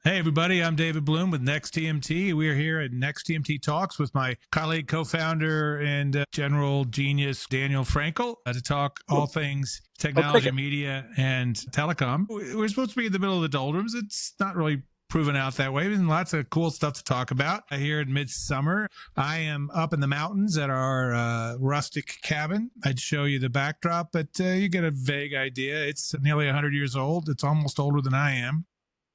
Hey, everybody, I'm David Bloom with Next TMT. We are here at Next TMT Talks with my colleague, co-founder, and general genius, Daniel Frankel, to talk all things technology, media, and telecom. We're supposed to be in the middle of the doldrums. It's not really proven out that way. There's lots of cool stuff to talk about here in midsummer. I am up in the mountains at our rustic cabin. I'd show you the backdrop, but you get a vague idea. It's nearly 100 years old. It's almost older than I am.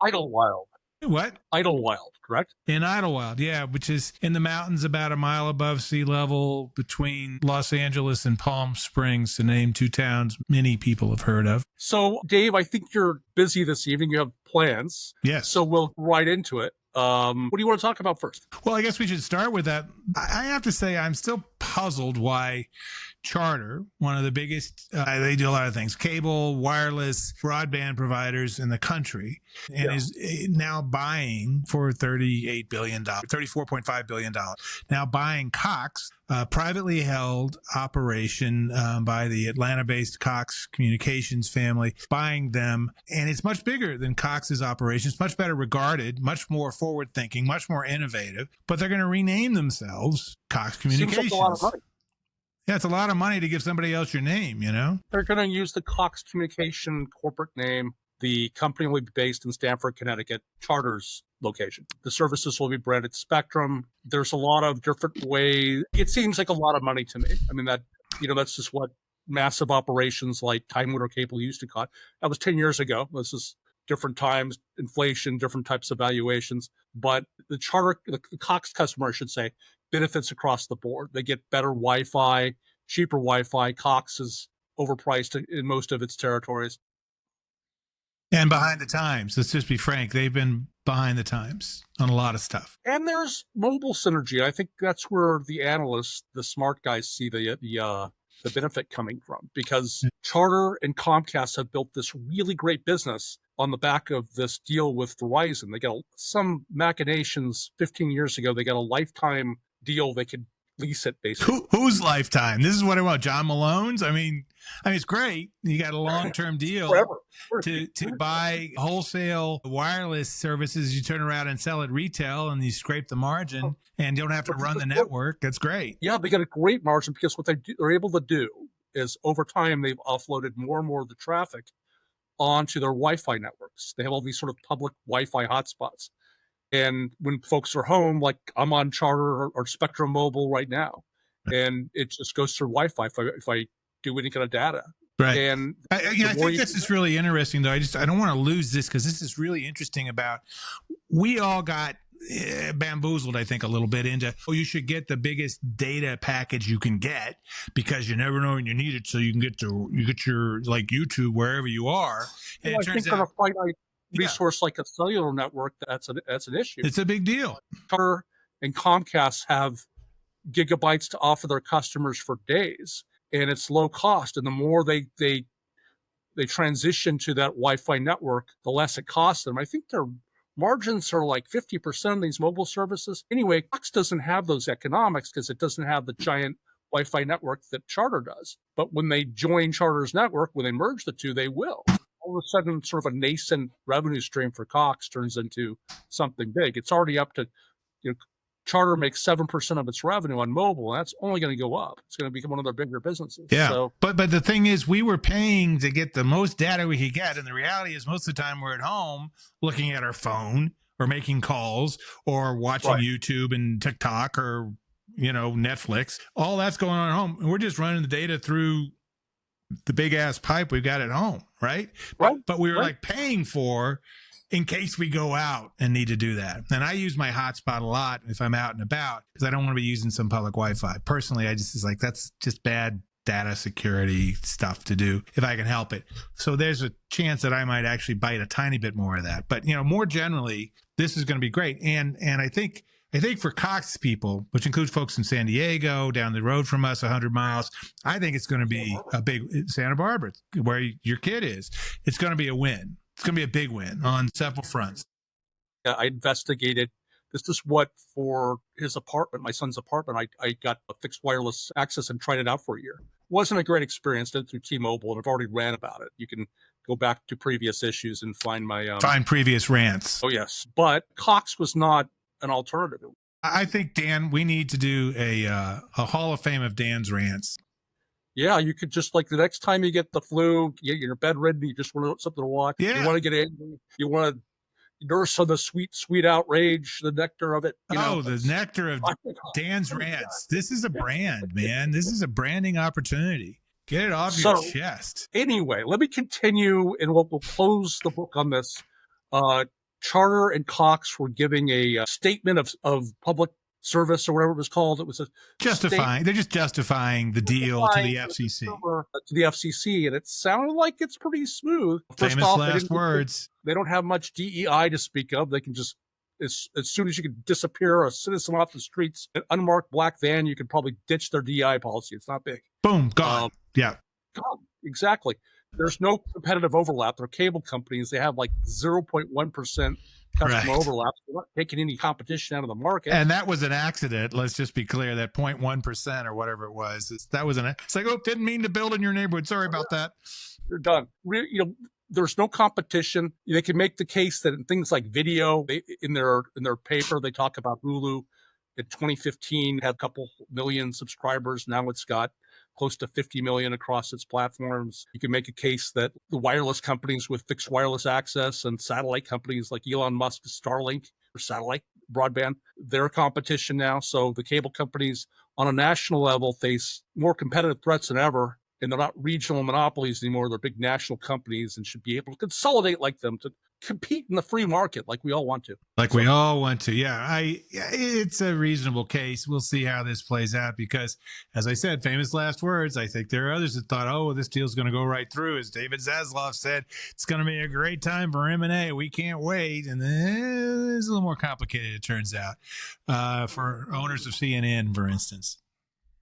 Idlewild. What? Idlewild, correct? In Idlewild, yeah, which is in the mountains about a mile above sea level between Los Angeles and Palm Springs, to name two towns many people have heard of. So, Dave, I think you're busy this evening. You have plans. Yes. So we'll right into it. What do you want to talk about first? Well, I guess we should start with that. I have to say I'm still puzzled why Charter, one of the biggest, they do a lot of things, cable, wireless, broadband providers in the country, and is now buying for $34.5 billion, now buying Cox, a privately held operation by the Atlanta-based Cox Communications family, buying them. And it's much bigger than Cox's operation. It's much better regarded, much more forward-thinking, much more innovative. But they're going to rename themselves Cox Communications. Seems like a lot of money. Yeah, it's a lot of money to give somebody else your name, you know? They're going to use the Cox Communication corporate name. The company will be based in Stamford, Connecticut, Charter's location. The services will be branded Spectrum. There's a lot of different ways. It seems like a lot of money to me. I mean, that's just what massive operations like Time Warner Cable used to cost. That was 10 years ago. This is different times, inflation, different types of valuations. But the Cox customer, I should say, benefits across the board. They get better Wi-Fi, cheaper Wi-Fi. Cox is overpriced in most of its territories. And behind the times. Let's just be frank. They've been behind the times on a lot of stuff. And there's mobile synergy. I think that's where the analysts, the smart guys, see the benefit coming from, because Charter and Comcast have built this really great business on the back of this deal with Verizon. They got some machinations 15 years ago. They got a lifetime deal. They could lease it, basically. Whose lifetime? This is what I want. John Malone's? I mean, it's great. You got a long-term deal Forever. to buy wholesale wireless services. You turn around and sell at retail and you scrape the margin and you don't have to run the network. That's great. Yeah, they got a great margin because what they're able to do is over time, they've offloaded more and more of the traffic onto their Wi-Fi networks. They have all these sort of public Wi-Fi hotspots. And when folks are home, like I'm on Charter or Spectrum Mobile right now, and it just goes through Wi-Fi if I do any kind of data. Right. And I think this is really interesting, though. I don't want to lose this because this is really interesting about, we all got bamboozled, I think, a little bit into, you should get the biggest data package you can get because you never know when you need it. So you get your like YouTube wherever you are. And it turns out, resource like a cellular network, that's an issue. It's a big deal. Charter and Comcast have gigabytes to offer their customers for days, and it's low cost. And the more they transition to that Wi-Fi network, the less it costs them. I think their margins are like 50% of these mobile services. Anyway, Cox doesn't have those economics because it doesn't have the giant Wi-Fi network that Charter does. But when they join Charter's network, when they merge the two, they will. All of a sudden, sort of a nascent revenue stream for Cox turns into something big. It's already up to, Charter makes 7% of its revenue on mobile, and that's only going to go up. It's going to become one of their bigger businesses. Yeah, so, but the thing is, we were paying to get the most data we could get, and the reality is most of the time we're at home looking at our phone or making calls or watching YouTube and TikTok or, Netflix. All that's going on at home, and we're just running the data through the big ass pipe we've got at home, right? But we were like paying for in case we go out and need to do that. And I use my hotspot a lot if I'm out and about because I don't want to be using some public Wi-Fi. Personally, that's just bad data security stuff to do if I can help it. So there's a chance that I might actually bite a tiny bit more of that. But, more generally, this is going to be great. And I think for Cox people, which includes folks in San Diego, down the road from us, 100 miles, I think it's going to be a big Santa Barbara, where your kid is. It's going to be a win. It's going to be a big win on several fronts. I investigated. This is what, for his apartment, my son's apartment, I got a fixed wireless access and tried it out for a year. Wasn't a great experience. Did it through T-Mobile, and I've already ran about it. You can go back to previous issues and find my find previous rants. Oh yes, but Cox was not an alternative. I think, Dan, we need to do a Hall of Fame of Dan's rants. Yeah, you could just like the next time you get the flu, you're bedridden, you just want something to watch. Yeah. You want to get angry. You want to nurse on the sweet, sweet outrage, the nectar of it. The nectar of Dan's rants. This is a brand, man. This is a branding opportunity. Get it off your chest. Anyway, let me continue, and we'll close the book on this. Charter and Cox were giving a statement of public service or whatever it was called. It was a justifying. They're just justifying the deal to the FCC. To the FCC, and it sounded like it's pretty smooth. Famous last words. They don't have much DEI to speak of. They can just, as soon as you can disappear a citizen off the streets, an unmarked black van, you can probably ditch their DEI policy. It's not big. Boom, gone. Yeah. Gone. Exactly. There's no competitive overlap. They're cable companies. They have like 0.1% customer overlap. They're not taking any competition out of the market. And that was an accident. Let's just be clear. That 0.1% or whatever it was. It's like, didn't mean to build in your neighborhood. Sorry about that. They're done. There's no competition. They can make the case that in things like video, in their paper, they talk about Hulu. In 2015, had a couple million subscribers. Now it's got close to 50 million across its platforms. You can make a case that the wireless companies with fixed wireless access and satellite companies like Elon Musk's Starlink or satellite broadband, they're competition now. So the cable companies on a national level face more competitive threats than ever. And they're not regional monopolies anymore. They're big national companies and should be able to consolidate like them to compete in the free market like we all want to. Yeah, it's a reasonable case. We'll see how this plays out because, as I said, famous last words. I think there are others that thought, this deal's going to go right through. As David Zaslav said, it's going to be a great time for M&A. We can't wait. And then it's a little more complicated, it turns out, for owners of CNN, for instance.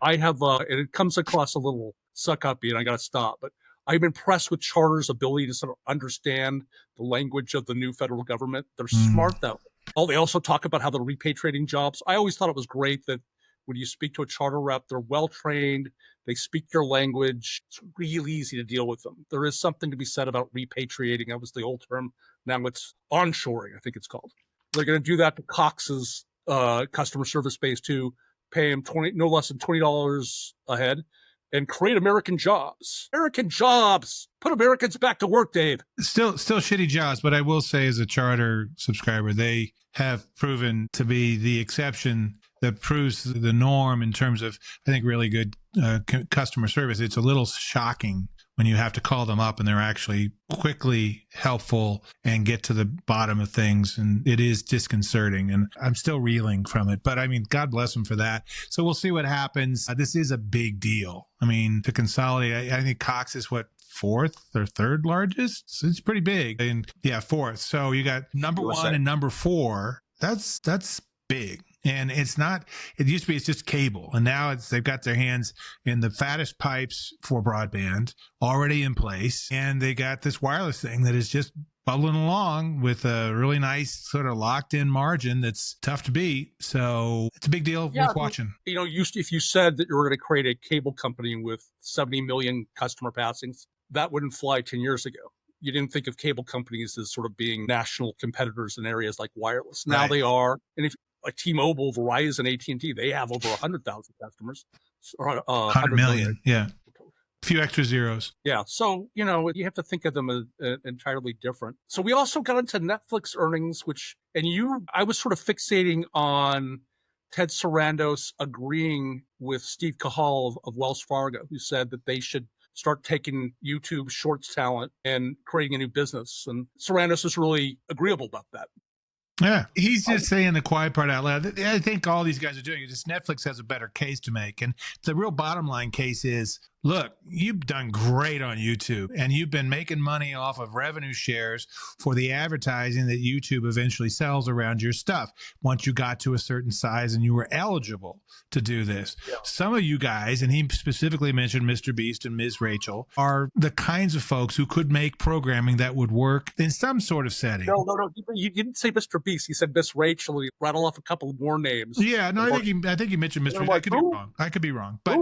I have, and it comes across a little suck-uppy, and I got to stop, but I'm impressed with Charter's ability to sort of understand the language of the new federal government. They're smart, though. They also talk about how they're repatriating jobs. I always thought it was great that when you speak to a Charter rep, they're well-trained, they speak your language. It's really easy to deal with them. There is something to be said about repatriating. That was the old term. Now it's onshoring, I think it's called. They're going to do that to Cox's customer service base, too. Pay him no less than $20 a head. And create American jobs. American jobs. Put Americans back to work, Dave. Still shitty jobs, but I will say as a Charter subscriber, they have proven to be the exception that proves the norm in terms of, I think, really good customer service. It's a little shocking when you have to call them up and they're actually quickly helpful and get to the bottom of things. And it is disconcerting. And I'm still reeling from it. But I mean, God bless them for that. So we'll see what happens. This is a big deal. I mean, to consolidate, I think Cox is fourth or third largest. So it's pretty big. And yeah, fourth. So you got number one and number four. That's big. And it used to be, it's just cable. And now they've got their hands in the fattest pipes for broadband already in place. And they got this wireless thing that is just bubbling along with a really nice sort of locked in margin that's tough to beat. So it's a big deal worth watching. If you said that you were going to create a cable company with 70 million customer passings, that wouldn't fly 10 years ago. You didn't think of cable companies as sort of being national competitors in areas like wireless. Now they are. And if like T-Mobile, Verizon, AT&T, they have over 100,000 customers. Or 100 million, yeah. A few extra zeros. Yeah, so, you have to think of them as entirely different. So we also got into Netflix earnings, I was sort of fixating on Ted Sarandos agreeing with Steve Cahall of Wells Fargo, who said that they should start taking YouTube Shorts talent and creating a new business. And Sarandos is really agreeable about that. Yeah, he's just saying the quiet part out loud. I think all these guys are doing it. Just Netflix has a better case to make. And the real bottom line case is, look, you've done great on YouTube and you've been making money off of revenue shares for the advertising that YouTube eventually sells around your stuff once you got to a certain size and you were eligible to do this. Yeah. Some of you guys, and he specifically mentioned MrBeast and Miss Rachel, are the kinds of folks who could make programming that would work in some sort of setting. No. You didn't say MrBeast. He said Miss Rachel. He rattled off a couple more names. Yeah, no, I think he mentioned Mr. I could be wrong. But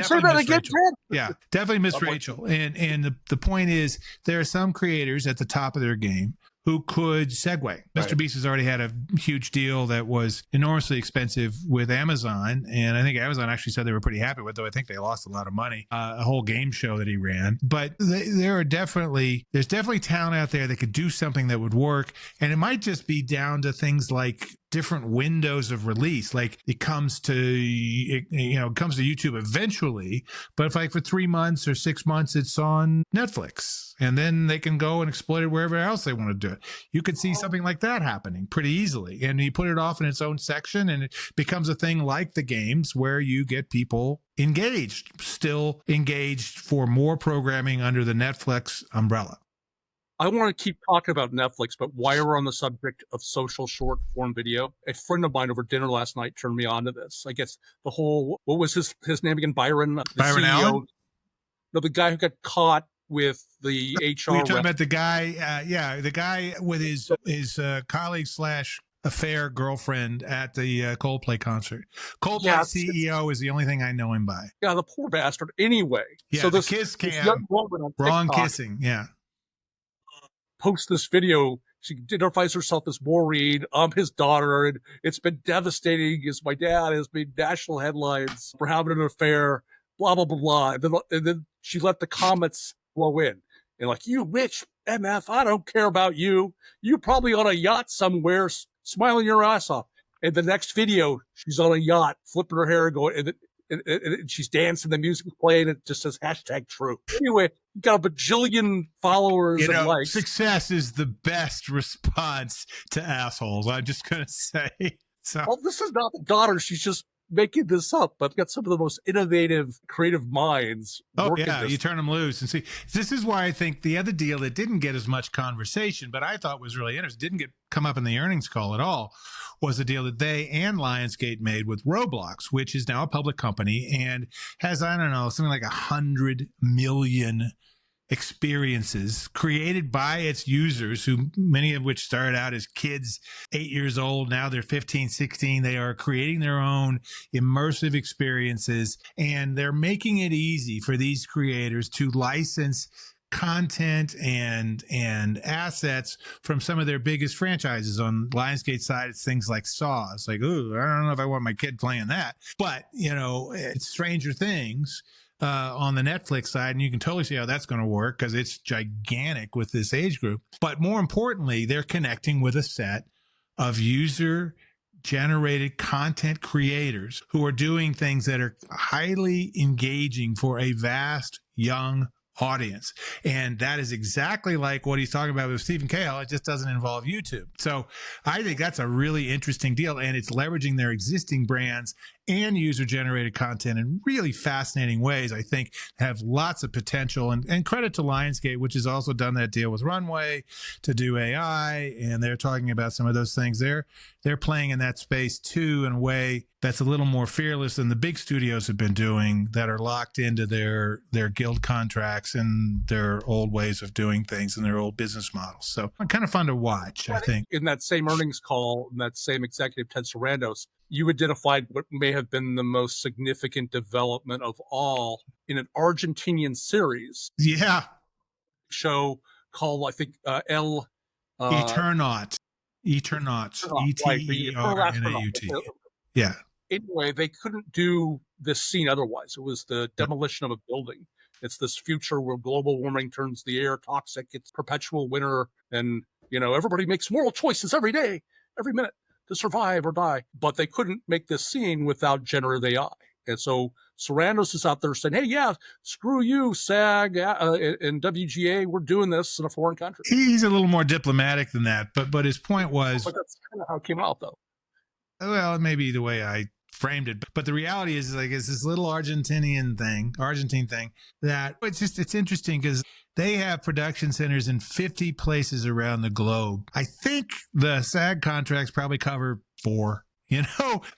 say that again, Yeah, definitely Miss Rachel. And the point is, there are some creators at the top of their game who could segue. Right. MrBeast has already had a huge deal that was enormously expensive with Amazon. And I think Amazon actually said they were pretty happy with it, though I think they lost a lot of money, a whole game show that he ran. But there's definitely talent out there that could do something that would work. And it might just be down to things like different windows of release. Like it comes to YouTube eventually, but if like for 3 months or 6 months, it's on Netflix, and then they can go and exploit it wherever else they want to do it. You could see something like that happening pretty easily. And you put it off in its own section, and it becomes a thing like the games where you get people still engaged for more programming under the Netflix umbrella. I want to keep talking about Netflix, but while we're on the subject of social short form video, a friend of mine over dinner last night turned me on to this. I guess the whole, what was his name again? Byron CEO? Allen? No, the guy who got caught with the HR. You're talking about the guy, the guy with his colleague / affair girlfriend at the Coldplay concert. Coldplay CEO is the only thing I know him by. Yeah, the poor bastard. Anyway, so this kiss cam, wrong kissing, yeah. Post this video. She identifies herself as Maureen. I'm his daughter, and it's been devastating. As my dad has made national headlines for having an affair. Blah blah blah blah. And then she let the comments flow in, and like, you rich MF, I don't care about you. You probably on a yacht somewhere, smiling your ass off. And the next video, she's on a yacht, flipping her hair, going, and she's dancing, the music's playing, it just says #true. Anyway, you got a bajillion followers and likes. Success is the best response to assholes, I'm just going to say. So. Well, this is not the daughter. She's just making this up, but got some of the most innovative, creative minds. Oh, yeah, you turn them loose and see. This is why I think the other deal that didn't get as much conversation, but I thought was really interesting, didn't come up in the earnings call at all, was the deal that they and Lionsgate made with Roblox, which is now a public company and has, I don't know, something like 100 million experiences created by its users, who many of which started out as kids 8 years old. Now they're 15, 16. They are creating their own immersive experiences, and they're making it easy for these creators to license content and assets from some of their biggest franchises. On Lionsgate's side, it's things like Saw. It's like, ooh, I don't know if I want my kid playing that. But, it's Stranger Things on the Netflix side, and you can totally see how that's going to work because it's gigantic with this age group. But more importantly, they're connecting with a set of user-generated content creators who are doing things that are highly engaging for a vast young audience. And that is exactly like what he's talking about with Stephen Cahill. It just doesn't involve YouTube. So I think that's a really interesting deal, and it's leveraging their existing brands and user-generated content in really fascinating ways. I think have lots of potential, and credit to Lionsgate, which has also done that deal with Runway to do AI, and they're talking about some of those things. They're playing in that space too in a way that's a little more fearless than the big studios have been doing, that are locked into their guild contracts and their old ways of doing things and their old business models. So kind of fun to watch, I think. In that same earnings call, in that same executive, Ted Sarandos, you identified what may have been the most significant development of all in an Argentinian series. Yeah. Show called, I think, El... Eternauts. Eternaut. E-T-E-R-N-A-U-T. Yeah. Anyway, they couldn't do this scene otherwise. It was the demolition of a building. It's this future where global warming turns the air toxic. It's perpetual winter. And, everybody makes moral choices every day, every minute, to survive or die. But they couldn't make this scene without generative AI. And so Sarandos is out there saying, hey, yeah, screw you, SAG and WGA. We're doing this in a foreign country. He's a little more diplomatic than that. But his point was... But that's kind of how it came out, though. Well, maybe the way I framed it. But the reality is, like, it's this little Argentine thing that it's interesting because they have production centers in 50 places around the globe. I think the SAG contracts probably cover 4,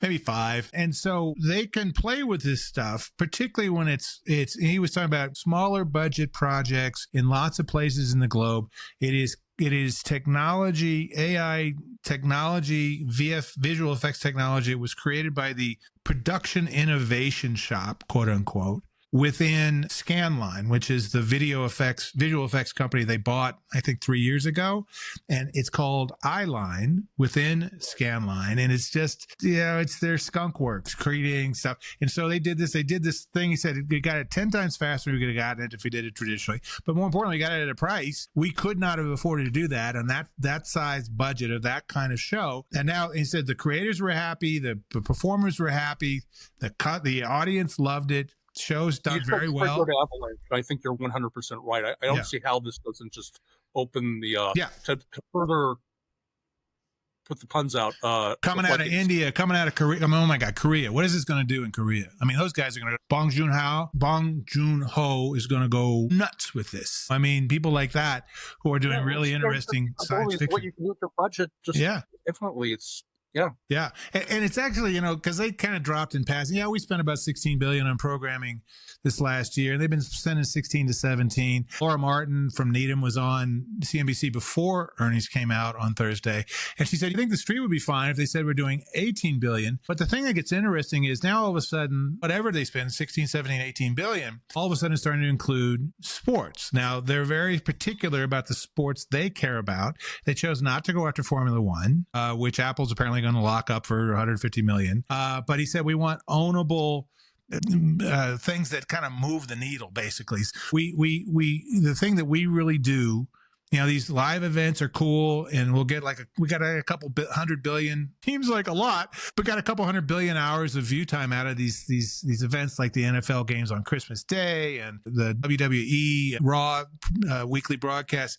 maybe 5. And so they can play with this stuff, particularly when it's, he was talking about smaller budget projects in lots of places in the globe. It is technology, AI technology, visual effects technology. It was created by the Production Innovation Shop, quote unquote, within Scanline, which is the visual effects company they bought, I think 3 years ago. And it's called Eyeline within Scanline. And it's just, it's their skunk works creating stuff. And so they did this thing. He said, we got it 10 times faster than we could have gotten it if we did it traditionally. But more importantly, we got it at a price we could not have afforded to do that. And that size budget of that kind of show. And now he said the creators were happy. The performers were happy. The audience loved it. Show's done very well. I think you're 100% right. I don't see how this doesn't just open the to further put the puns out. Coming out of India, coming out of Korea. I mean, oh my God, Korea. What is this going to do in Korea? I mean, those guys are going to. Bong Joon-ho is going to go nuts with this. I mean, people like that who are doing really interesting science fiction. What you can do with your budget, just definitely, it's. Yeah. And it's actually, because they kind of dropped in passing. Yeah, we spent about $16 billion on programming this last year. They've been spending 16 to 17. Laura Martin from Needham was on CNBC before earnings came out on Thursday. And she said, you think the street would be fine if they said we're doing 18 billion. But the thing that gets interesting is now all of a sudden, whatever they spend, 16, 17, 18 billion, all of a sudden it's starting to include sports. Now, they're very particular about the sports they care about. They chose not to go after Formula One, which Apple's apparently going to lock up for 150 million. But he said we want ownable things that kind of move the needle. Basically, the thing that we really do. These live events are cool, and we'll get we got a couple 100 billion. Seems like a lot, but got a couple 100 billion hours of view time out of these events, like the NFL games on Christmas Day and the WWE Raw weekly broadcast.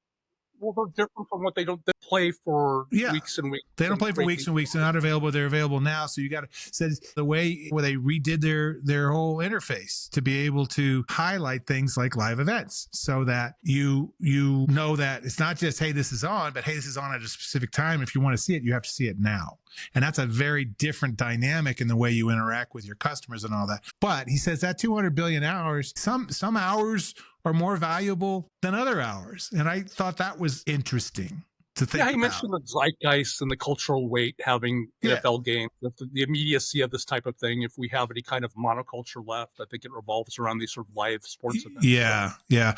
Well, they're different from what they play for weeks and weeks. They don't play for weeks and weeks. They're not available. They're available now. So you got to say the way where they redid their whole interface to be able to highlight things like live events, so that you know that it's not just, hey, this is on, but hey, this is on at a specific time. If you want to see it, you have to see it now. And that's a very different dynamic in the way you interact with your customers and all that. But he says that 200 billion hours, some hours are more valuable than other hours. And I thought that was interesting to think about. He mentioned the zeitgeist and the cultural weight having NFL games, the immediacy of this type of thing. If we have any kind of monoculture left, I think it revolves around these sort of live sports events. Yeah.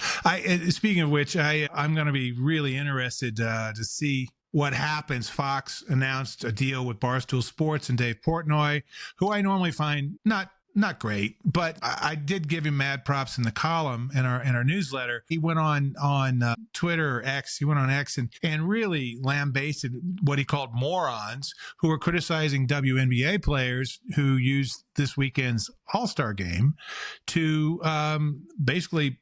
Speaking of which, I'm going to be really interested to see what happens. Fox announced a deal with Barstool Sports and Dave Portnoy, who I normally find not great, but I did give him mad props in the column in our newsletter. He went on Twitter or X. He went on X and really lambasted what he called morons who were criticizing WNBA players who used this weekend's All-Star game to basically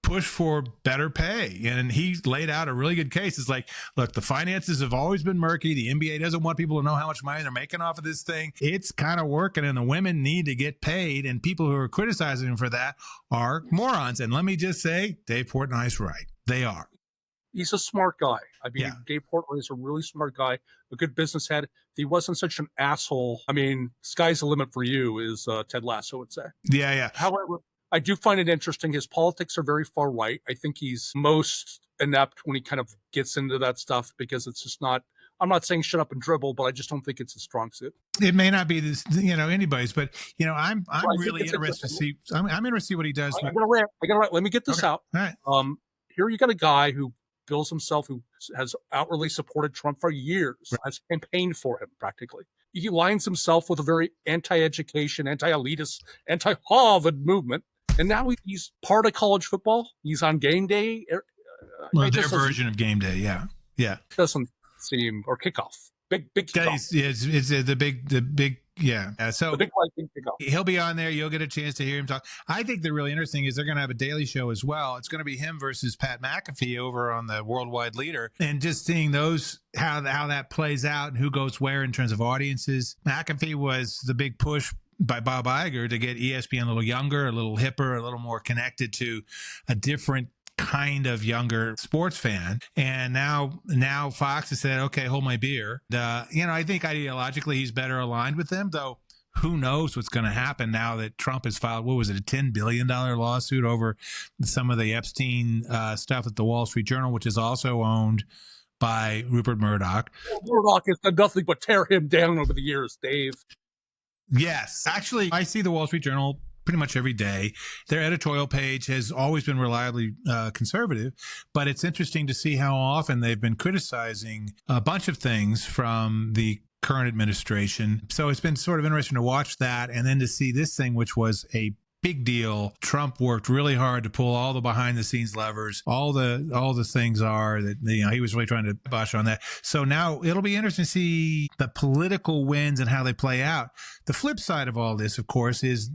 push for better pay. And he laid out a really good case. It's like, look, the finances have always been murky. The NBA doesn't want people to know how much money they're making off of this thing. It's kind of working, and the women need to get paid. And people who are criticizing him for that are morons. And let me just say, Dave Portnoy's right. They are. He's a smart guy. I mean, Dave Portnoy is a really smart guy, a good business head. If he wasn't such an asshole, I mean, sky's the limit for you, is Ted Lasso would say. Yeah. However, I do find it interesting. His politics are very far right. I think he's most inept when he kind of gets into that stuff, because it's just not, I'm not saying shut up and dribble, but I just don't think it's a strong suit. It may not be this, anybody's, but I'm really interested to see. I'm interested to see what he does. I gotta let me get this out. All right. Here you got a guy who bills himself, who has outwardly supported Trump for years, has campaigned for him practically. He lines himself with a very anti-education, anti-elitist, anti-Harvard movement. And now he's part of college football. He's on game day. Well, their version of game day, yeah. Doesn't seem, or kickoff. Big kickoff. It's the big. So the big kickoff. He'll be on there. You'll get a chance to hear him talk. I think they're really interesting is they're going to have a daily show as well. It's going to be him versus Pat McAfee over on the Worldwide Leader, and just seeing those how that plays out and who goes where in terms of audiences. McAfee was the big push by Bob Iger to get ESPN a little younger, a little hipper, a little more connected to a different kind of younger sports fan. And now Fox has said, okay, hold my beer. I think ideologically he's better aligned with them, though. Who knows what's going to happen now that Trump has filed, what was it, a $10 billion lawsuit over some of the Epstein stuff at the Wall Street Journal, which is also owned by Rupert Murdoch. Murdoch has done nothing but tear him down over the years, Dave. Yes. Actually, I see the Wall Street Journal pretty much every day. Their editorial page has always been reliably conservative, but it's interesting to see how often they've been criticizing a bunch of things from the current administration. So it's been sort of interesting to watch that, and then to see this thing, which was a big deal. Trump worked really hard to pull all the behind the scenes levers. All the things are that, you know, he was really trying to push on that. So now it'll be interesting to see the political wins and how they play out. The flip side of all this, of course, is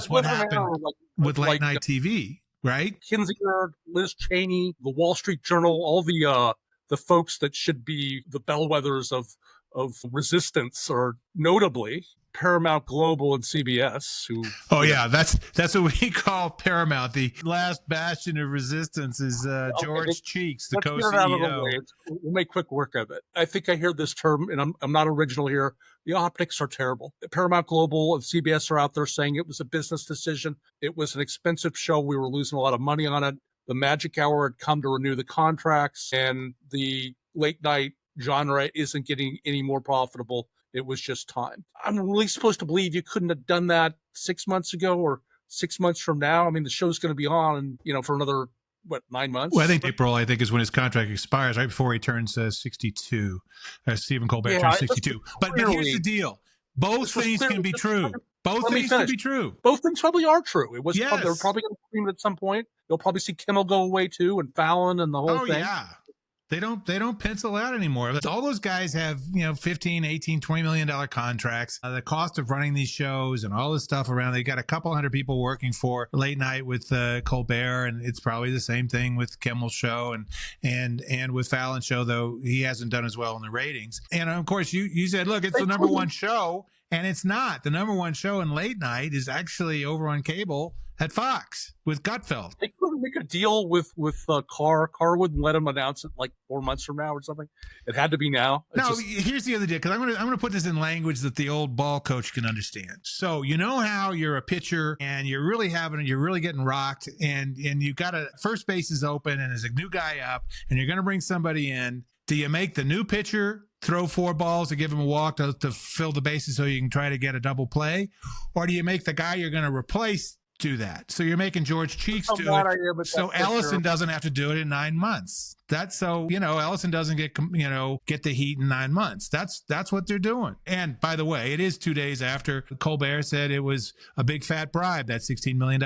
what happened with late night TV, right? Kinzinger, Liz Cheney, the Wall Street Journal, all the folks that should be the bellwethers of resistance, or notably Paramount Global and CBS, who... Oh, yeah, that's what we call Paramount. The last bastion of resistance is George Cheeks, the co-CEO. We'll make quick work of it. I think I hear this term, and I'm not original here. The optics are terrible. Paramount Global and CBS are out there saying it was a business decision. It was an expensive show. We were losing a lot of money on it. The magic hour had come to renew the contracts, and the late night genre isn't getting any more profitable. It was just time. I'm really supposed to believe you couldn't have done that 6 months ago or 6 months from now. I mean, the show's going to be on, for another, 9 months? Well, I think April, is when his contract expires, right before he turns 62. Stephen Colbert turns 62. But here's the deal. Both things can be true. Both things can be true. Both things probably are true. It was they're probably going to stream it at some point. You'll probably see Kimmel go away too, and Fallon and the whole thing. Yeah. They don't pencil out anymore. All those guys have, 15, 18, $20 million contracts. The cost of running these shows and all this stuff around, they got a couple hundred people working for late night with Colbert, and it's probably the same thing with Kimmel's show and with Fallon's show, though he hasn't done as well in the ratings. And of course, you said, look, it's the number one show, and it's not. The number one show in late night is actually over on cable at Fox with Gutfeld. They couldn't make a deal with Carr. Carr wouldn't let him announce it like 4 months from now or something. It had to be now. Here's the other deal, because I'm gonna put this in language that the old ball coach can understand. So you know how you're a pitcher and you're really getting rocked, and you got first base is open and there's a new guy up, and you're gonna bring somebody in. Do you make the new pitcher throw 4 balls to give him a walk to fill the bases so you can try to get a double play, or do you make the guy you're going to replace do that? So you're making George Cheeks do it, so Ellison doesn't have to do it in 9 months. That's so, Ellison doesn't get the heat in 9 months. That's what they're doing. And by the way, it is 2 days after Colbert said it was a big fat bribe, that $16 million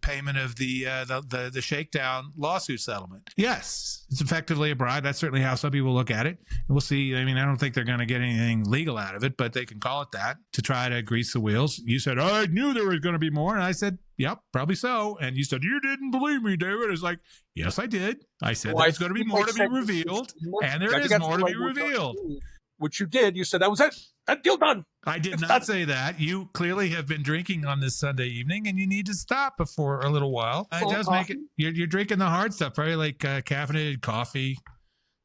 payment of the Shakedown lawsuit settlement. Yes, it's effectively a bribe. That's certainly how some people look at it. And we'll see. I mean, I don't think they're going to get anything legal out of it, but they can call it that to try to grease the wheels. You said, I knew there was going to be more. And I said, yep, probably so. And you said, you didn't believe me, David. It's like, yes, I did. I said there's going to be more to be revealed, and there is more to be revealed. Which you did. You said that was it. That deal done. I did not say that. You clearly have been drinking on this Sunday evening, and you need to stop for a little while. It does make it. You're drinking the hard stuff, probably like caffeinated coffee,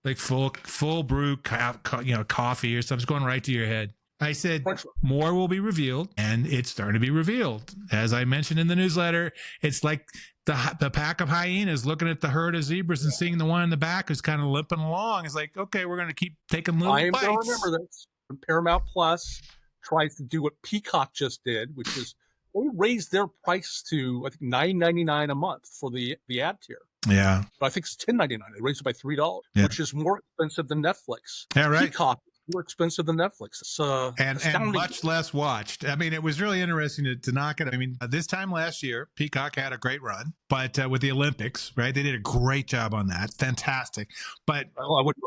like full brew, coffee or something's going right to your head. I said more will be revealed, and it's starting to be revealed. As I mentioned in the newsletter, it's like the pack of hyenas looking at the herd of zebras and seeing the one in the back who's kind of limping along. It's like, okay, we're going to keep taking little bites. I am going to remember this. Paramount Plus tries to do what Peacock just did, which is they raised their price to, I think, $9.99 a month for the ad tier. Yeah. But I think it's $10.99. They raised it by $3, which is more expensive than Netflix. Yeah, right. Peacock more expensive than Netflix. It's and much less watched. I mean, it was really interesting to knock it. I mean, this time last year, Peacock had a great run, but with the Olympics, right? They did a great job on that. Fantastic. But I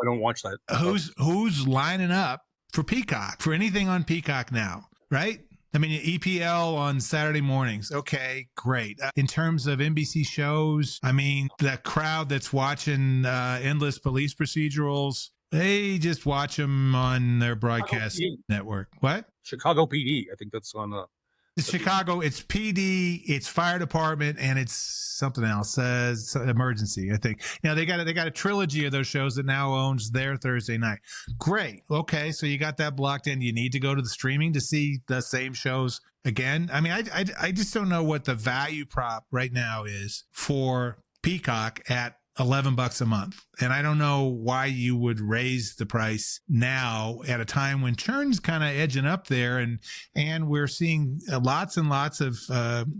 don't watch that. Who's lining up for Peacock, for anything on Peacock now, right? I mean, EPL on Saturday mornings. Okay, great. In terms of NBC shows, I mean, the crowd that's watching endless police procedurals, they just watch them on their broadcast network. What? Chicago PD. I think that's on it's Chicago. It's PD. It's fire department, and it's something else. It's emergency. I think. They got a trilogy of those shows that now owns their Thursday night. Great. Okay, so you got that blocked in. You need to go to the streaming to see the same shows again. I mean, I just don't know what the value prop right now is for Peacock at $11 a month. And I don't know why you would raise the price now at a time when churn's kind of edging up there. And we're seeing lots and lots of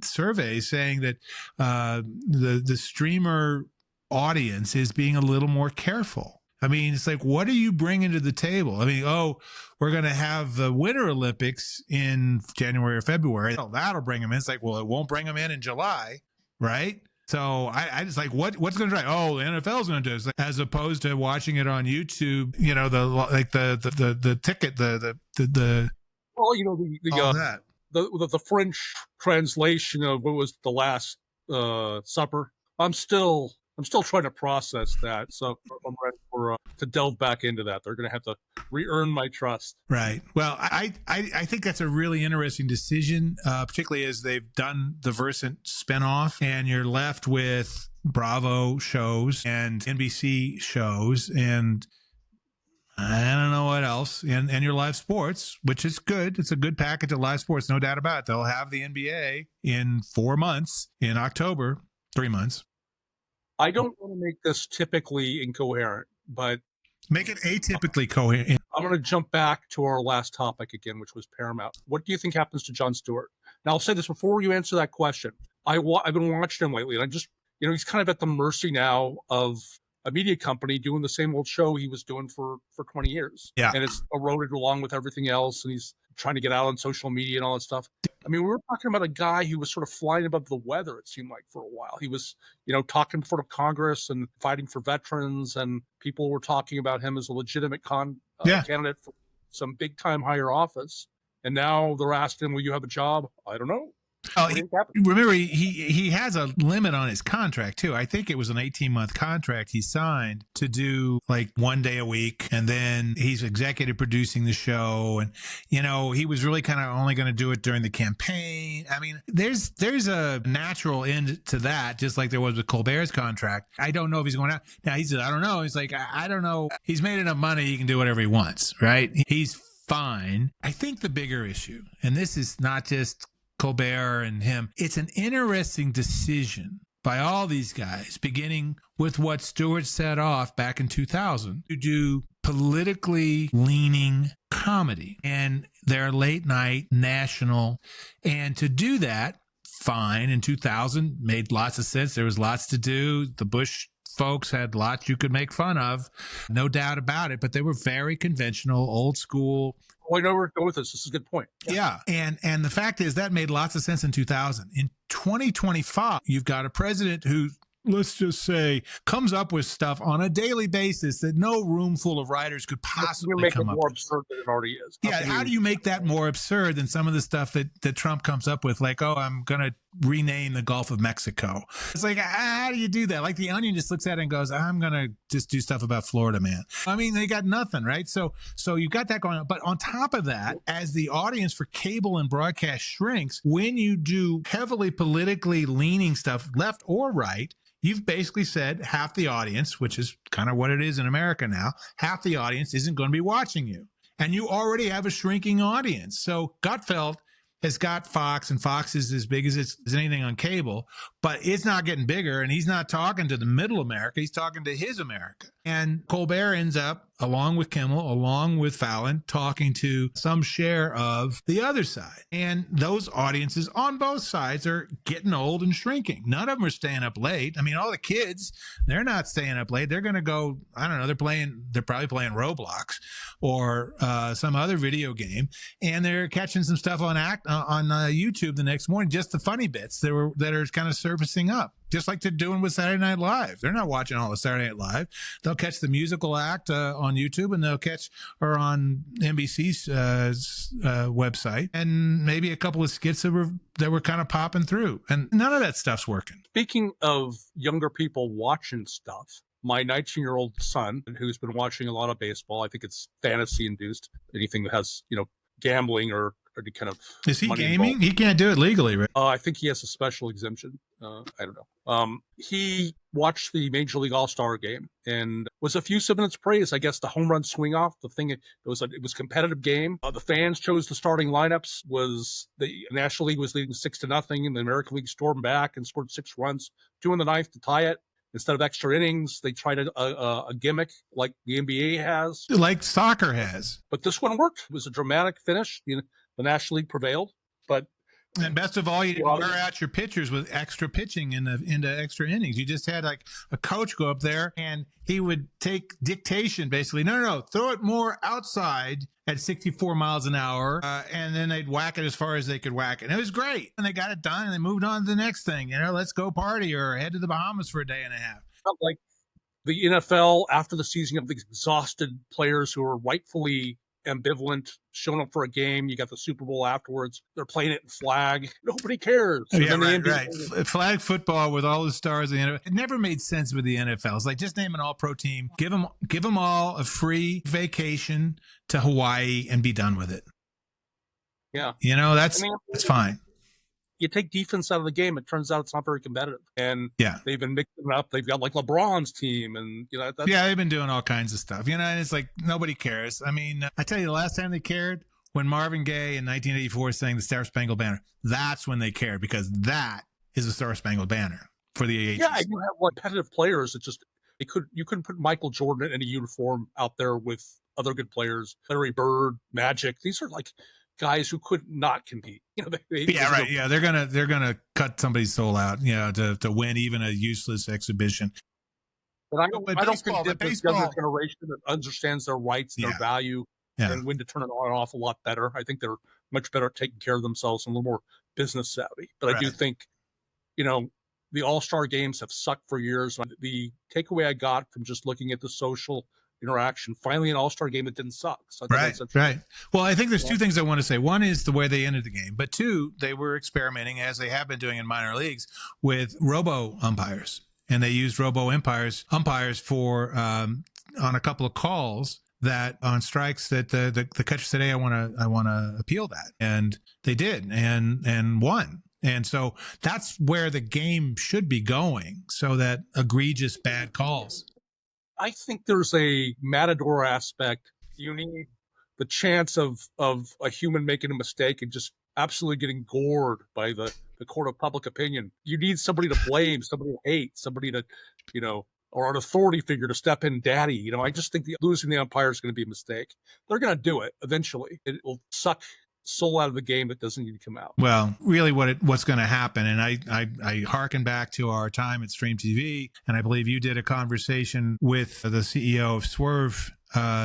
surveys saying that the streamer audience is being a little more careful. I mean, it's like, what are you bringing to the table? I mean, we're going to have the Winter Olympics in January or February. Oh, that'll bring them in. It's like, well, it won't bring them in July, right? So I just like, what's going to drive? Oh, the NFL's going to do it, as opposed to watching it on YouTube. You know, the ticket, well, you know, the French translation of what was the Last Supper. I'm still trying to process that. So I'm ready to delve back into that. They're going to have to re-earn my trust. Right. Well, I think that's a really interesting decision, particularly as they've done the Versant spinoff, and you're left with Bravo shows and NBC shows, and I don't know what else, and your live sports, which is good. It's a good package of live sports, no doubt about it. They'll have the NBA in 4 months, in October, 3 months. I don't want to make this typically incoherent, but make it atypically coherent. I'm going to jump back to our last topic again, which was Paramount. What do you think happens to Jon Stewart? Now, I'll say this before you answer that question. I've been watching him lately, and I just, you know, he's kind of at the mercy now of a media company doing the same old show he was doing for 20 years. Yeah. And it's eroded along with everything else, and he's trying to get out on social media and all that stuff. I mean, we were talking about a guy who was sort of flying above the weather, it seemed like, for a while. He was, you know, talking in front of Congress and fighting for veterans, and people were talking about him as a legitimate candidate for some big-time higher office. And now they're asking him, will you have a job? I don't know. Oh, remember, he has a limit on his contract, too. I think it was an 18-month contract he signed to do like 1 day a week. And then he's executive producing the show. And, you know, he was really kind of only going to do it during the campaign. I mean, there's a natural end to that, just like there was with Colbert's contract. I don't know if he's going out. Now, he said, I don't know. He's like, I don't know. He's made enough money. He can do whatever he wants, right? He's fine. I think the bigger issue, and this is not just Colbert and him, it's an interesting decision by all these guys, beginning with what Stewart set off back in 2000 to do politically leaning comedy and their late night national. And to do that, fine, in 2000 made lots of sense. There was lots to do. The Bush folks had lots you could make fun of, no doubt about it, but they were very conventional, old school. Oh, I know where to go with this. This is a good point. Yeah. And the fact is that made lots of sense in 2000. In 2025, you've got a president who, let's just say, comes up with stuff on a daily basis that no room full of writers could possibly come up with. Make it more absurd than it already is. Yeah, how do you make that more absurd than some of the stuff that Trump comes up with? Like, oh, I'm going to rename the Gulf of Mexico. It's like, how do you do that? Like the Onion just looks at it and goes, I'm going to just do stuff about Florida, man. I mean, they got nothing, right? So you've got that going on. But on top of that, as the audience for cable and broadcast shrinks, when you do heavily politically leaning stuff, left or right, you've basically said half the audience, which is kind of what it is in America now, half the audience isn't going to be watching you. And you already have a shrinking audience. So Gutfeld has got Fox, and Fox is as big as anything on cable, but it's not getting bigger, and he's not talking to the middle America. He's talking to his America. And Colbert ends up, along with Kimmel, along with Fallon, talking to some share of the other side. And those audiences on both sides are getting old and shrinking. None of them are staying up late. I mean, all the kids, they're not staying up late. They're going to go, I don't know, they're probably playing Roblox or some other video game, and they're catching some stuff on YouTube the next morning, just the funny bits that are kind of surfacing up. Just like they're doing with Saturday Night Live. They're not watching all the Saturday Night Live. They'll catch the musical act on YouTube, and they'll catch her on NBC's website, and maybe a couple of skits that were kind of popping through. And none of that stuff's working. Speaking of younger people watching stuff, my 19-year-old son, who's been watching a lot of baseball, I think it's fantasy induced, anything that has, gambling or any kind of. Is he gaming? Involved. He can't do it legally, right? I think he has a special exemption. I don't know. He watched the Major League All-Star game and was effusive in its praise. I guess the home run swing off, the thing, it was a competitive game. The fans chose the starting lineups. The National League was leading 6-0, and the American League stormed back and scored 6 runs, 2 in the ninth to tie it. Instead of extra innings, they tried a gimmick like the NBA has. Like soccer has. But this one worked. It was a dramatic finish. The National League prevailed. And best of all, you didn't wear out your pitchers with extra pitching into extra innings. You just had like a coach go up there and he would take dictation basically. No, throw it more outside at 64 miles an hour. And then they'd whack it as far as they could whack it. And it was great. And they got it done and they moved on to the next thing. Let's go party or head to the Bahamas for a day and a half. Felt like the NFL after the season of these exhausted players who are rightfully ambivalent, showing up for a game. You got the Super Bowl afterwards. They're playing it in flag. Nobody cares. Yeah, right. Flag football with all the stars. It never made sense with the NFL. It's like just name an all-pro team, give them all a free vacation to Hawaii, and be done with it. Yeah, that's fine. You take defense out of the game, it turns out it's not very competitive. And they've been mixing it up. They've got like LeBron's team, and they've been doing all kinds of stuff. And it's like nobody cares. I mean, I tell you, the last time they cared when Marvin Gaye in 1984 sang the Star Spangled Banner. That's when they cared, because that is the Star Spangled Banner for the ages. Yeah, you have competitive players that just you couldn't put Michael Jordan in a uniform out there with other good players. Larry Bird, Magic. These are like guys who could not compete. They're gonna cut somebody's soul out, to win even a useless exhibition. But I don't think this younger generation that understands their rights, their value, and when to turn it on and off a lot better. I think they're much better at taking care of themselves and a little more business savvy. But I do think, the All-Star games have sucked for years. The takeaway I got from just looking at the social interaction, finally an All-Star game that didn't suck. So right. Well, I think there's two things I want to say. One is the way they ended the game, but two, they were experimenting, as they have been doing in minor leagues, with robo umpires, and they used robo umpires for on a couple of calls that on strikes that the catcher said, "Hey, I want to appeal that," and they did, and won. And so that's where the game should be going, so that egregious bad calls. I think there's a matador aspect. You need the chance of a human making a mistake and just absolutely getting gored by the court of public opinion. You need somebody to blame, somebody to hate, somebody to, or an authority figure to step in, daddy. I just think losing the umpire is going to be a mistake. They're going to do it eventually. It will suck soul out of the game that doesn't need to come out. Well, really what's going to happen, and I hearken back to our time at Stream TV, and I believe you did a conversation with the CEO of Swerve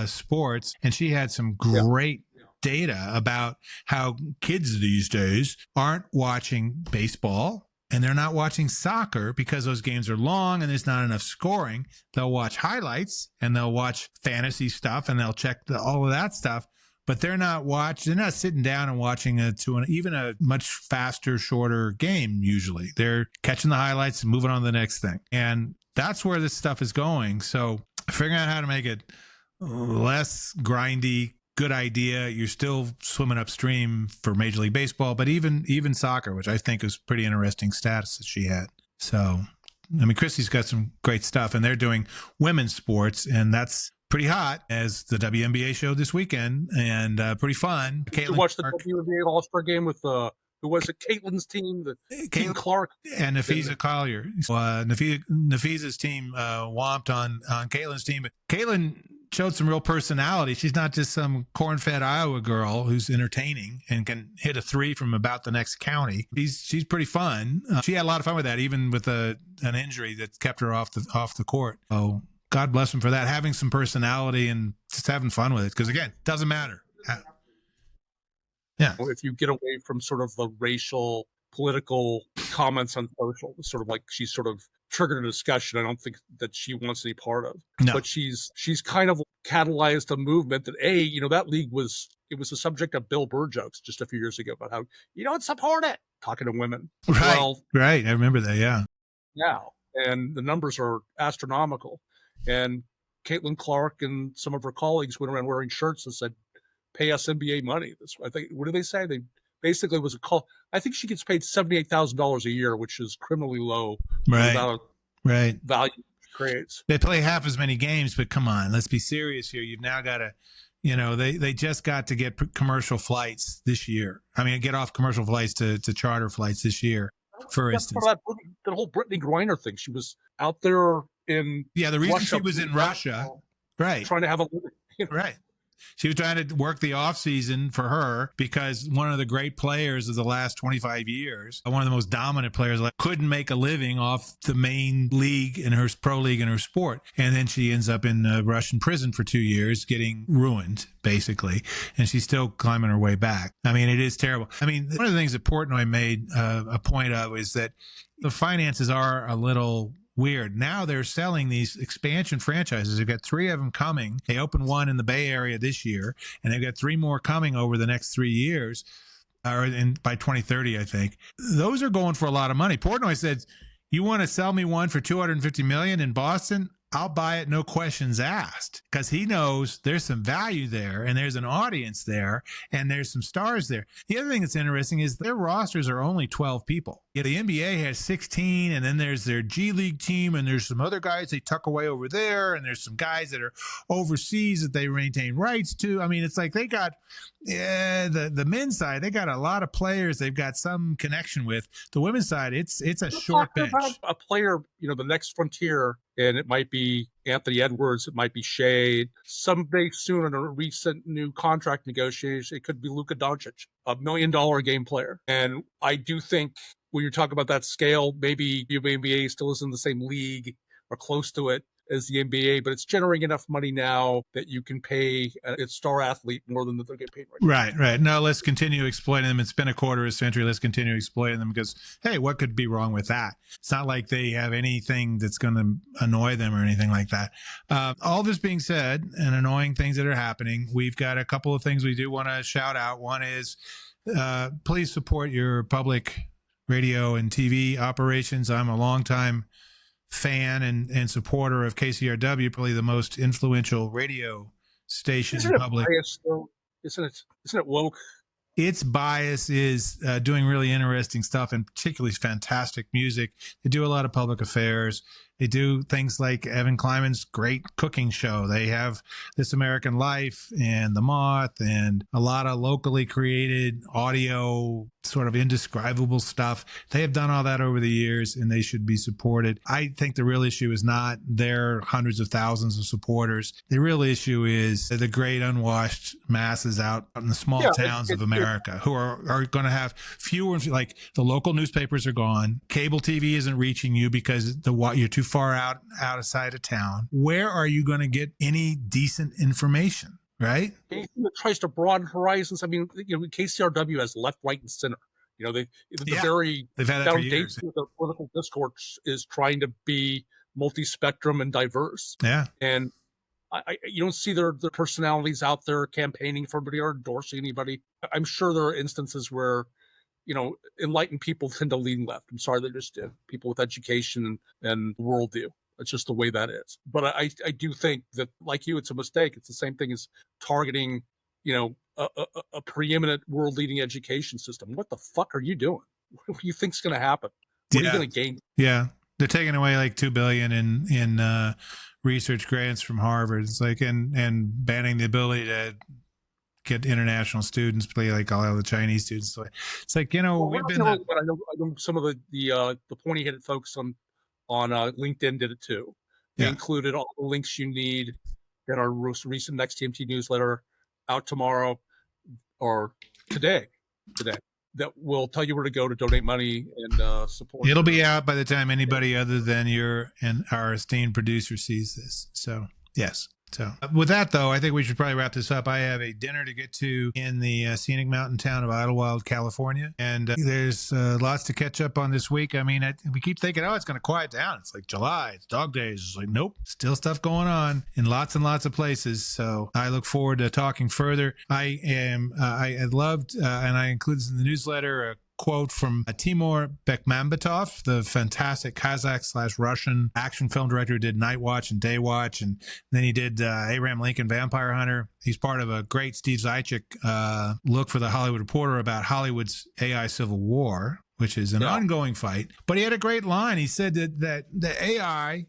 Sports, and she had some great data about how kids these days aren't watching baseball and they're not watching soccer because those games are long and there's not enough scoring. They'll watch highlights and they'll watch fantasy stuff and they'll check all of that stuff. But they're not sitting down and watching even a much faster, shorter game usually. They're catching the highlights and moving on to the next thing. And that's where this stuff is going. So figuring out how to make it less grindy, good idea. You're still swimming upstream for Major League Baseball, but even soccer, which I think is pretty interesting status that she had. So, I mean, Christy's got some great stuff, and they're doing women's sports, and that's pretty hot, as the WNBA showed this weekend, and pretty fun. Did you watch the WNBA All-Star game with who was it? Caitlin's team, Caitlin Clark, and Nafisa Collier. Nafisa's team whomped on Caitlin's team, but Caitlin showed some real personality. She's not just some corn-fed Iowa girl who's entertaining and can hit a three from about the next county. She's pretty fun. She had a lot of fun with that, even with an injury that kept her off the court. Oh, God bless him for that, having some personality and just having fun with it. Because again, it doesn't matter. Yeah. If you get away from sort of the racial, political comments on social, sort of like she's sort of triggered a discussion I don't think that she wants any part of. No. But she's kind of catalyzed a movement that that league was the subject of Bill Burr jokes just a few years ago about how you don't support it, talking to women. Right. Well, right. I remember that. Yeah. Now, and the numbers are astronomical. And Caitlin Clark and some of her colleagues went around wearing shirts that said, "Pay us NBA money." I think, what did they say? They basically was a call. I think she gets paid $78,000 a year, which is criminally low. Right. Right. Value she creates. They play half as many games, but come on, let's be serious here. You've now got to, they just got to get commercial flights this year. I mean, get off commercial flights to charter flights this year. for That's instance. part of that whole Brittany Griner thing. She was out there in The reason Russia, she was in Russia, right? trying to have a living. Right. She was trying to work the off season for her because one of the great players of the last 25 years, one of the most dominant players, couldn't make a living off the main league in her pro league in her sport. And then she ends up in Russian prison for 2 years, getting ruined, basically. And she's still climbing her way back. I mean, it is terrible. I mean, one of the things that Portnoy made a point of is that the finances are a little weird. Now they're selling these expansion franchises. They've got 3 of them coming. They opened one in the Bay Area this year, and they've got 3 more coming over the next 3 years, by 2030, I think. Those are going for a lot of money. Portnoy said, "You want to sell me one for $250 million in Boston? I'll buy it, no questions asked," because he knows there's some value there and there's an audience there and there's some stars there. The other thing that's interesting is their rosters are only 12 people. Yeah, the NBA has 16, and then there's their G League team, and there's some other guys they tuck away over there, and there's some guys that are overseas that they maintain rights to. I mean, it's like they got the men's side, they got a lot of players they've got some connection with. The women's side, it's a short bench. A player, the next frontier, and it might be Anthony Edwards, it might be Shea. Someday soon in a recent new contract negotiation, it could be Luka Doncic, $1 million a game player. And I do think when you talk about that scale, maybe the NBA still isn't the same league or close to it as the NBA, but it's generating enough money now that you can pay a star athlete more than they're getting paid right now. Right. No, let's continue exploiting them. It's been a quarter of a century. Let's continue exploiting them because, hey, what could be wrong with that? It's not like they have anything that's going to annoy them or anything like that. All this being said, and annoying things that are happening, we've got a couple of things we do want to shout out. One is please support your public radio and TV operations. I'm a longtime fan and supporter of KCRW, probably the most influential radio station in public. Biased, isn't it woke? Its bias is doing really interesting stuff and particularly fantastic music. They do a lot of public affairs. They do things like Evan Kleiman's great cooking show. They have This American Life and The Moth and a lot of locally created audio, sort of indescribable stuff. They have done all that over the years and they should be supported. I think the real issue is not their hundreds of thousands of supporters. The real issue is the great unwashed masses out in the small towns of America who are going to have fewer, like the local newspapers are gone. Cable TV isn't reaching you because you're too far out of sight of town. Where are you going to get any decent information, right? Anything that tries to broaden horizons. I mean, KCRW has left, right, and center. They've had that for years. The political discourse is trying to be multi-spectrum and diverse. Yeah, and you don't see their personalities out there campaigning for anybody or endorsing anybody. I'm sure there are instances where enlightened people tend to lean left. I'm sorry, they just did. People with education and worldview. It's just the way that is. But I do think that, like you, it's a mistake. It's the same thing as targeting, a preeminent world-leading education system. What the fuck are you doing? What do you think's going to happen? What are you going to gain? Yeah, they're taking away like $2 billion in research grants from Harvard. It's like and banning the ability to get international students, play like all the Chinese students. It's like, we've been. I know some of the pointy-headed folks on LinkedIn did it too. They included all the links you need in our recent Next TMT newsletter out tomorrow or today that will tell you where to go to donate money and support. It'll be out by the time anybody other than our esteemed producer sees this. So yes. So with that, though, I think we should probably wrap this up. I have a dinner to get to in the scenic mountain town of Idlewild, California. And there's lots to catch up on this week. I mean, we keep thinking, it's going to quiet down. It's like July. It's dog days. It's like, nope, still stuff going on in lots and lots of places. So I look forward to talking further. I loved, and I included this in the newsletter, a quote from Timur Bekmambetov, the fantastic Kazakh/Russian action film director who did Night Watch and Day Watch, and then he did Abraham Lincoln Vampire Hunter. He's part of a great Steve Zajic look for the Hollywood Reporter about Hollywood's AI civil war, which is an ongoing fight. But he had a great line. He said that the AI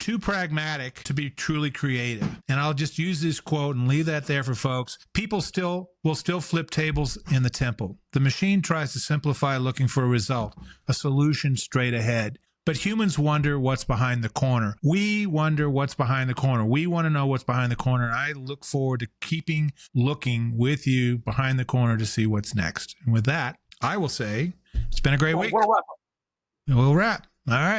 too pragmatic to be truly creative. And I'll just use this quote and leave that there for folks. People will still flip tables in the temple. The machine tries to simplify, looking for a result, a solution straight ahead. But humans wonder what's behind the corner. We wonder what's behind the corner. We want to know what's behind the corner. I look forward to keeping looking with you behind the corner to see what's next. And with that, I will say it's been a great week. We'll wrap. All right.